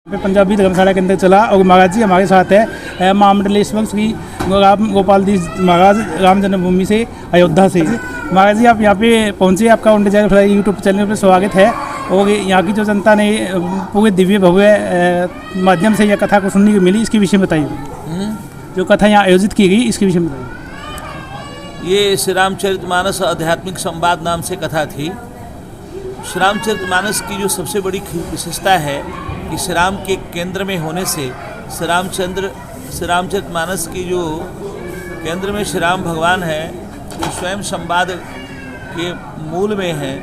पंजाबी धर्मशाला के अंदर चला और महाराज जी हमारे साथ है महामंडलेश्वर श्री गोपाल जी महाराज राम जन्मभूमि से अयोध्या से। महाराज जी आप यहाँ पे पहुँचे, आपका उनके यूट्यूब चैनल पर स्वागत है। और यहाँ की जो जनता ने पूरे दिव्य भव्य माध्यम से यह कथा को सुनने को मिली, इसके विषय में बताइए। जो कथा यहाँ आयोजित की गई इसके विषय में बताइए। ये श्री रामचरितमानस आध्यात्मिक संवाद नाम से कथा थी। श्री रामचरितमानस की जो सबसे बड़ी विशेषता है कि श्री राम के केंद्र में होने से श्री रामचरितमानस की जो केंद्र में श्री राम भगवान है, जो स्वयं संवाद के मूल में है।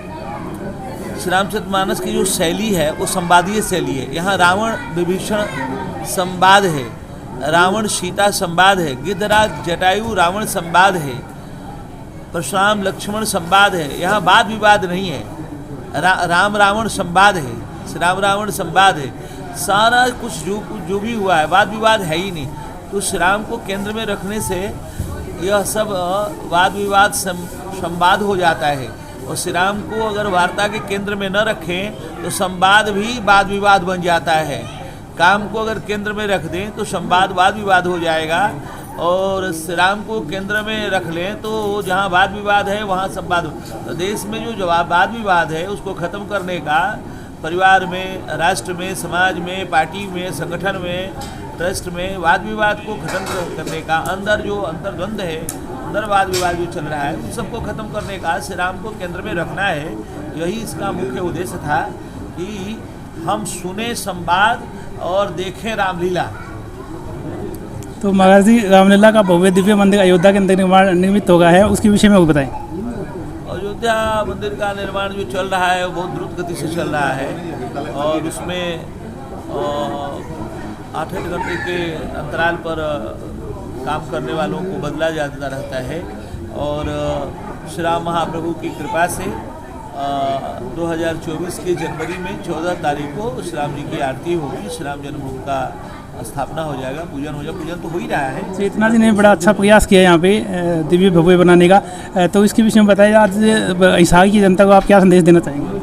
श्री रामचरितमानस की जो शैली है वो संवादीय शैली है। यहाँ रावण विभीषण संवाद है, रावण सीता संवाद है, गिद्धराज जटायु रावण संवाद है, परशुराम लक्ष्मण संवाद है। यहाँ वाद विवाद नहीं है, राम रावण संवाद है, श्री राम रावण संवाद है। सारा कुछ जो भी हुआ है वाद विवाद है ही नहीं। तो श्री राम को केंद्र में रखने से यह सब वाद विवाद संवाद हो जाता है। और श्री राम को अगर वार्ता के केंद्र में न रखें तो संवाद भी वाद विवाद बन जाता है। काम को अगर केंद्र में रख दें तो संवाद वाद विवाद हो जाएगा, और श्री राम को केंद्र में रख लें तो जहाँ वाद विवाद है वहाँ संवाद। तो देश में जो वाद विवाद है उसको ख़त्म करने का, परिवार में, राष्ट्र में, समाज में, पार्टी में, संगठन में, ट्रस्ट में वाद विवाद को खत्म करने का, अंदर जो अंतर्द्वंद है, अंदर वाद विवाद जो चल रहा है उन सबको खत्म करने का श्री राम को केंद्र में रखना है। यही इसका मुख्य उद्देश्य था कि हम सुने संवाद और देखें रामलीला। तो महाराज जी रामलीला का भव्य दिव्य मंदिर अयोध्या के अंदर निर्मित होगा है, उसके विषय में वो बताएं। अयोध्या मंदिर का निर्माण जो चल रहा है वो बहुत द्रुत गति से चल रहा है, और उसमें 8-8 घंटे के अंतराल पर काम करने वालों को बदला जाता रहता है। और श्री राम महाप्रभु की कृपा से 2024 के जनवरी में 14 तारीख को श्री राम जी की आरती होगी, श्री राम जन्मभूमि का स्थापना हो जाएगा, पूजन हो जाएगा। पूजन तो हो ही रहा है। चेतना जी ने बड़ा अच्छा प्रयास किया यहाँ पे दिव्य भव्य बनाने का, तो इसके विषय में बताइए। आज हिसार की जनता को आप क्या संदेश देना चाहेंगे?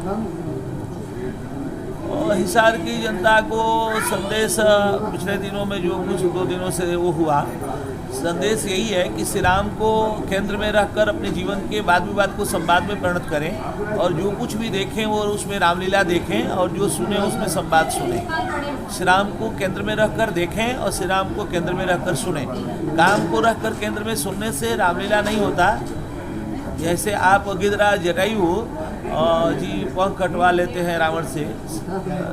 हिसार की जनता को संदेश, पिछले दिनों में जो कुछ 2 दिनों से वो हुआ, संदेश यही है कि श्री राम को केंद्र में रखकर अपने जीवन के वाद विवाद को संवाद में परिणत करें, और जो कुछ भी देखें वो उसमें रामलीला देखें, और जो सुने उसमें संवाद सुने। श्री राम को केंद्र में रखकर देखें और श्री राम को केंद्र में रखकर सुने। काम को रखकर केंद्र में सुनने से रामलीला नहीं होता। जैसे आप गिद्धराज जटायु जी पंख कटवा लेते हैं रावण से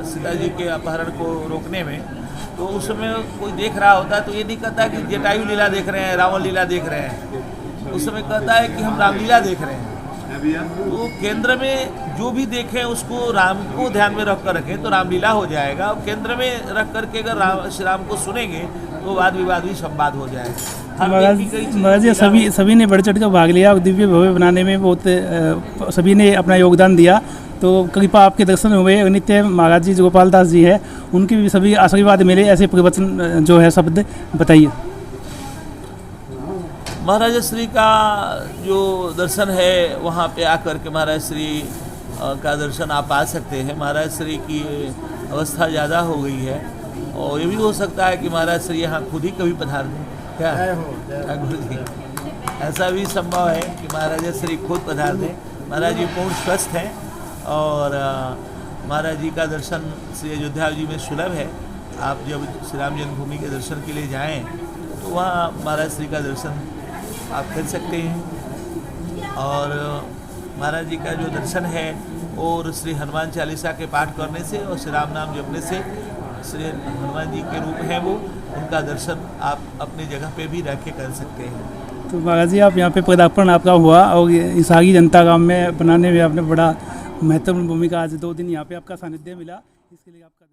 सीता जी के अपहरण को रोकने में, तो उस समय कोई देख रहा होता है तो ये नहीं कहता कि जटायु लीला देख रहे हैं, रावण लीला देख रहे हैं। उस समय कहता है कि हम रामलीला देख रहे हैं। तो केंद्र में जो भी देखें उसको राम को ध्यान में रख कर रखें तो रामलीला हो जाएगा। और केंद्र में रख करके अगर श्री राम को सुनेंगे तो वाद विवाद भी संवाद हो जाएगा। महाराज जी सभी ने बढ़ चढ़ कर भाग लिया और दिव्य भव्य बनाने में बहुत सभी ने अपना योगदान दिया। तो कृपा आपके दर्शन हुए। नित्य महाराज जी गोपाल दास जी है, उनके भी सभी आशीर्वाद मिले। ऐसे प्रवचन जो है शब्द बताइए। महाराज श्री का जो दर्शन है वहाँ पे आकर के महाराज श्री का दर्शन आप आ सकते हैं। महाराज श्री की अवस्था ज़्यादा हो गई है, और ये भी हो सकता है कि महाराज श्री यहाँ खुद ही कभी पधार दें। क्या ठाकुर जी, ऐसा भी संभव है कि महाराज श्री खुद पधार दें। महाराज जी पूर्ण स्वस्थ हैं, और महाराज जी का दर्शन श्री अयोध्या जी में सुलभ है। आप जब श्री राम जन्मभूमि के दर्शन के लिए जाएं तो वहाँ महाराज श्री का दर्शन आप कर सकते हैं। और महाराज जी का जो दर्शन है और श्री हनुमान चालीसा के पाठ करने से और श्री राम नाम जपने से श्री हनुमान जी के रूप हैं वो, उनका दर्शन आप अपनी जगह पे भी रह के कर सकते हैं। तो महाराज जी आप यहाँ पे पदार्पण आपका हुआ और हिसारी जनता गाँव में बनाने में आपने बड़ा महत्वपूर्ण भूमिका, आज 2 दिन यहाँ पे आपका सानिध्य मिला, इसके लिए आपका